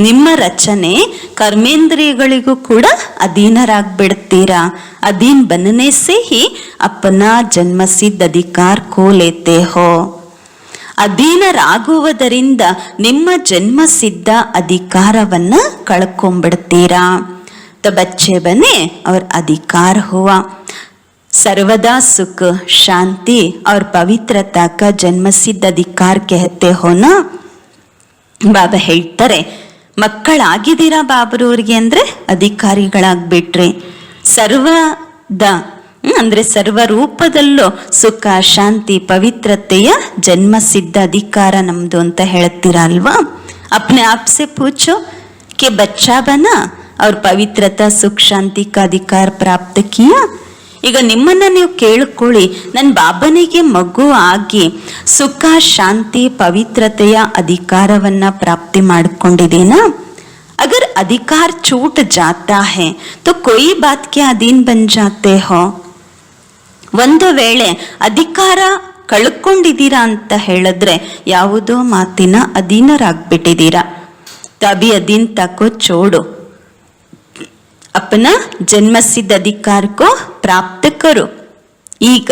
ನಿಮ್ಮ ರಚನೆ ಕರ್ಮೇಂದ್ರಿಯಗಳಿಗೂ ಕೂಡ ಅಧೀನರಾಗ್ಬಿಡ್ತೀರಾ. ಅಧೀನ್ बनने से ही अपना जन्म सिद्ध अधिकार खो लेते हो. ಅಧೀನರಾಗುವುದರಿಂದ ನಿಮ್ಮ ಜನ್ಮ ಸಿದ್ಧ ಅಧಿಕಾರವನ್ನ ಕಳ್ಕೊಂಡ್ಬಿಡ್ತೀರಾ. तो बच्चे बने और अधिकार हुआ. सर्वदा सुख शांति और पवित्रता का जन्म सिद्ध अधिकार कहते हो ना. ಬಾಬಾ ಹೇಳ್ತಾರೆ, ಮಕ್ಕಳಾಗಿದ್ದೀರಾ ಬಾಬರವ್ರಿಗೆ ಅಂದ್ರೆ ಅಧಿಕಾರಿಗಳಾಗ್ಬಿಟ್ರಿ. ಸರ್ವದ ಅಂದ್ರೆ ಸರ್ವ ರೂಪದಲ್ಲೂ ಸುಖ ಶಾಂತಿ ಪವಿತ್ರತೆಯ ಜನ್ಮ ಸಿದ್ಧ ಅಧಿಕಾರ ನಮ್ದು ಅಂತ ಹೇಳ್ತೀರಾ ಅಲ್ವಾ. अपने आप से पूछो कि बच्चा बना और पवित्रता सुख शांति का अधिकार प्राप्त किया. ಈಗ ನಿಮ್ಮನ್ನ ನೀವು ಕೇಳ್ಕೊಳ್ಳಿ, ನನ್ನ ಬಾಬನಿಗೆ ಮಗು ಆಗಿ ಸುಖ ಶಾಂತಿ ಪವಿತ್ರತೆಯ ಅಧಿಕಾರವನ್ನ ಪ್ರಾಪ್ತಿ ಮಾಡ್ಕೊಂಡಿದೇನಾ? अगर अधिकार छूट जाता है तो कोई बात के अधीन बन जाते हो. ಒಂದು ವೇಳೆ ಅಧಿಕಾರ ಕಳ್ಕೊಂಡಿದ್ದೀರಾ ಅಂತ ಹೇಳಿದ್ರೆ ಯಾವುದೋ ಮಾತಿನ ಅಧೀನರಾಗ್ಬಿಟ್ಟಿದ್ದೀರಾ. ತಬಿ ಅಧೀನ್ ತಕೋ ಚೋಡು, अपना जन्म सिद्ध अधिकार को प्राप्त करो. ಈಗ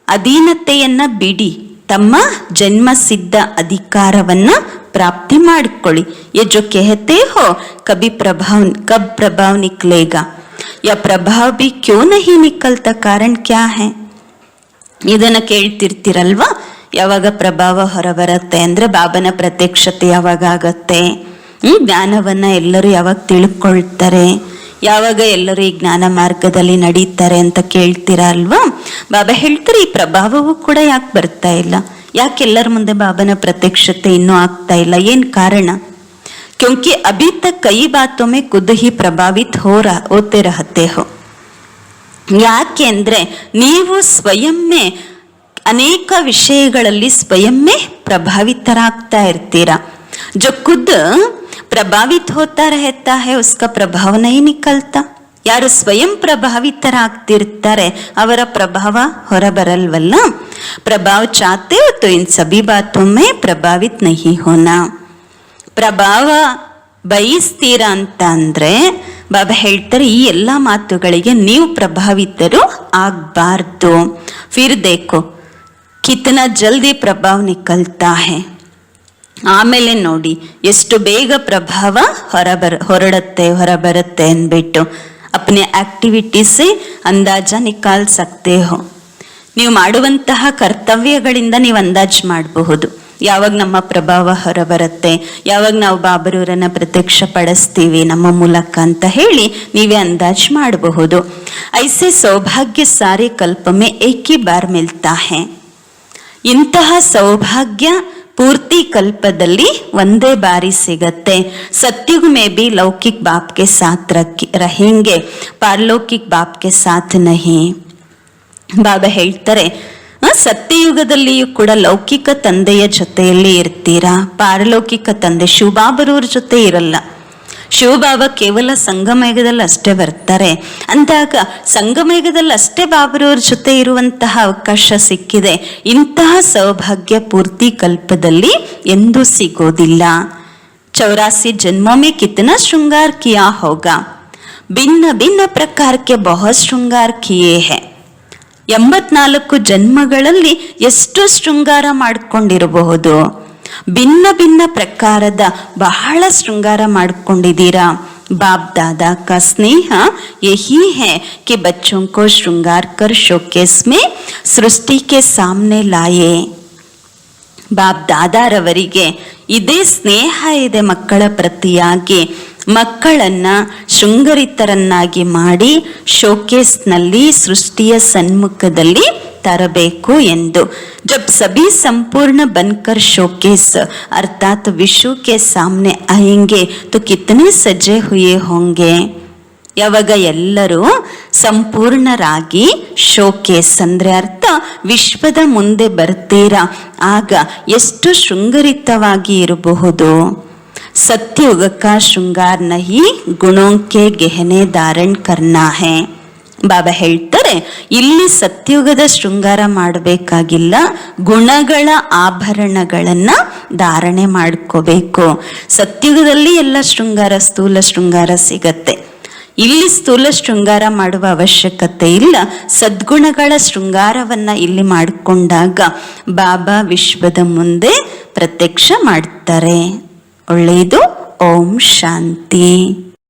ಅಧೀನತೆಯನ್ನ ಬಿಡಿ, ತಮ್ಮ ಜನ್ಮ ಸಿದ್ಧ ಅಧಿಕಾರವನ್ನ प्राप्ति ಮಾಡಿಕೊಳ್ಳಿ. ये जो कहते हो कब प्रभाव निकलेगा या प्रभाव भी क्यों नहीं निकलता, कारण क्या है? ಇದನ್ನ ಕೇಳ್ತಿರ್ತೀರಲ್ವಾ, ಯಾವಾಗ ಪ್ರಭಾವ ಹೊರಬರುತ್ತೆ ಅಂದ್ರೆ ಬಾಬನ ಪ್ರತ್ಯಕ್ಷತೆ ಯಾವಾಗ ಆಗತ್ತೆ, ಜ್ಞಾನವನ್ನ ಎಲ್ಲರೂ ಯಾವಾಗ ತಿಳ್ಕೊಳ್ತಾರೆ, ಯಾವಾಗ ಎಲ್ಲರೂ ಈ ಜ್ಞಾನ ಮಾರ್ಗದಲ್ಲಿ ನಡೀತಾರೆ ಅಂತ ಕೇಳ್ತೀರಾ ಅಲ್ವಾ. ಬಾಬಾ ಹೇಳ್ತಾರೆ, ಈ ಪ್ರಭಾವವೂ ಕೂಡ ಯಾಕೆ ಬರ್ತಾ ಇಲ್ಲ, ಯಾಕೆ ಎಲ್ಲರ ಮುಂದೆ ಬಾಬನ ಪ್ರತ್ಯಕ್ಷತೆ ಇನ್ನೂ ಆಗ್ತಾ ಇಲ್ಲ, ಏನ್ ಕಾರಣ? क्योंकि अभी तक कई बातों में खुद ही प्रभावित होते रहते हो. ಯಾಕೆಂದ್ರೆ ನೀವು ಸ್ವಯಮ್ಮೇ ಅನೇಕ ವಿಷಯಗಳಲ್ಲಿ ಸ್ವಯಮ್ಮೇ प्रभावितरागता इर्तीरा। जो खुद प्रभावित होता रहता है उसका प्रभाव नहीं निकलता। ಯಾರು ಸ್ವಯಂ ಪ್ರಭಾವಿತರಾಗ್ತಿರ್ತಾರೆ ಅವರ ಪ್ರಭಾವ ಹೊರಬರಲ್ವಲ್ಲ। ಪ್ರಭಾವ ಚಾಹತೆ ಹೋ ತೋ ಇನ್ ಸಭಿ ಬಾತೋं में प्रभावित नहीं होना। ಪ್ರಭಾವ ಬಯಸ್ತೀರಾ ಅಂತ ಅಂದ್ರೆ ಬಾಬಾ ಹೇಳ್ತಾರೆ ಈ ಎಲ್ಲ ಮಾತುಗಳಿಗೆ ನೀವು ಪ್ರಭಾವಿತರು ಆಗಬಾರ್ದು। ಫಿರ್ ದೇಖೋ ಕಿತನಾ ಜಲ್ದಿ ಪ್ರಭಾವ ನಿಕಲ್ತಾ ಹೈ। ಆಮೇಲೆ ನೋಡಿ ಎಷ್ಟು ಬೇಗ ಪ್ರಭಾವ ಹೊರಬರುತ್ತೆ ಅಂದ್ಬಿಟ್ಟು अपने एक्टिविटी से अंदाजा निकाल सकते हो। ನೀವು ಮಾಡುವಂತಹ ಕರ್ತವ್ಯಗಳಿಂದ ನೀವು ಅಂದಾಜು ಮಾಡಬಹುದು ಯಾವಾಗ ನಮ್ಮ ಪ್ರಭಾವ ಹೊರಬರುತ್ತೆ, ಯಾವಾಗ ನಾವು ಬಾಬರವರನ್ನ ಪ್ರತ್ಯಕ್ಷ ಪಡಿಸ್ತೀವಿ ನಮ್ಮ ಮೂಲಕ ಅಂತ ಹೇಳಿ ನೀವೇ ಅಂದಾಜು ಮಾಡಬಹುದು। ಐಸೆ ಸೌಭಾಗ್ಯ ಸಾರೆ ಕಲ್ಪ ಮೇ ಏಕ್ ಹಿ ಬಾರ್ ಮಿಲ್ತಾ ಹೈ। ಇಂತಹ ಸೌಭಾಗ್ಯ पूर्ति कल्पदली वंदे बारी सिगते। सत्युग में भी लौकिक बाप के साथ रहेंगे, पारलौकिक बाप के साथ नहीं। बाबा ಹೇಳ್ತಾರೆ ಸತ್ಯಯುಗದಲ್ಲಿಯೂ ಕೂಡ ಲೌಕಿಕ ತಂದೆಯ ಜೊತೆಯಲ್ಲಿ ಇರ್ತೀರಾ, ಪಾರಲೌಕಿಕ ತಂದೆ ಶಿವಬಾಬರವ್ರ ಜೊತೆ ಇರಲ್ಲ। ಶಿವಬಾಬಾ ಕೇವಲ ಸಂಗಮಯುಗದಲ್ಲಿ ಅಷ್ಟೇ ಬರ್ತಾರೆ ಅಂದಾಗ ಸಂಗಮಯುಗದಲ್ಲಿ ಅಷ್ಟೇ ಬಾಬರವ್ರ ಜೊತೆ ಇರುವಂತಹ ಅವಕಾಶ ಸಿಕ್ಕಿದೆ। ಇಂತಹ ಸೌಭಾಗ್ಯ ಪೂರ್ತಿ ಕಲ್ಪದಲ್ಲಿ ಎಂದೂ ಸಿಗೋದಿಲ್ಲ। 84 जन्मों में कितना श्रृंगार किया होगा, भिन्न भिन्न प्रकार के बहुत श्रृंगार किए हैं। 84 ಜನ್ಮಗಳಲ್ಲಿ ಎಷ್ಟು ಶೃಂಗಾರ ಮಾಡ್ಕೊಂಡಿರಬಹುದು, ಭಿನ್ನ ಭಿನ್ನ ಪ್ರಕಾರದ ಬಹಳ ಶೃಂಗಾರ ಮಾಡ್ಕೊಂಡಿದ್ದೀರಾ। बाप दादा का स्नेह यही है कि बच्चों को श्रृंगार कर शोकेस में सृष्टि के सामने लाए। ಬಾಪ್ ದಾದಾರವರಿಗೆ ಇದೇ ಸ್ನೇಹ ಇದೆ ಮಕ್ಕಳ ಪ್ರತಿಯಾಗಿ, ಮಕ್ಕಳನ್ನ ಶೃಂಗರಿತರನ್ನಾಗಿ ಮಾಡಿ ಶೋಕೇಸ್ನಲ್ಲಿ ಸೃಷ್ಟಿಯ ಸನ್ಮುಖದಲ್ಲಿ तरबेको एंदु। जब सभी संपूर्ण बनकर शोकेस अर्थात विश्व के सामने आएंगे तो कितने सजे हुए होंगे। ಯಾವಾಗ ಎಲ್ಲರೂ ಸಂಪೂರ್ಣರಾಗಿ ಶೋಕೇಸ್ ಅಂದ್ರೆ ಅರ್ಥ ವಿಶ್ವದ ಮುಂದೆ ಬರ್ತೀರಾ ಆಗ ಎಷ್ಟು ಶೃಂಗರಿತವಾಗಿ ಇರಬಹುದು। सत्युग का श्रृंगार नहीं गुणों के गहने धारण करना है। ಬಾಬಾ ಹೇಳ್ತಾರೆ ಇಲ್ಲಿ ಸತ್ಯುಗದ ಶೃಂಗಾರ ಮಾಡಬೇಕಾಗಿಲ್ಲ, ಗುಣಗಳ ಆಭರಣಗಳನ್ನ ಧಾರಣೆ ಮಾಡ್ಕೋಬೇಕು। ಸತ್ಯುಗದಲ್ಲಿ ಎಲ್ಲ ಶೃಂಗಾರ ಸ್ಥೂಲ ಶೃಂಗಾರ ಸಿಗತ್ತೆ, ಇಲ್ಲಿ ಸ್ಥೂಲ ಶೃಂಗಾರ ಮಾಡುವ ಅವಶ್ಯಕತೆ ಇಲ್ಲ। ಸದ್ಗುಣಗಳ ಶೃಂಗಾರವನ್ನ ಇಲ್ಲಿ ಮಾಡಿಕೊಂಡಾಗ ಬಾಬಾ ವಿಶ್ವದ ಮುಂದೆ ಪ್ರತ್ಯಕ್ಷ ಮಾಡ್ತಾರೆ। ಒಳ್ಳೆಯದು। ಓಂ ಶಾಂತಿ।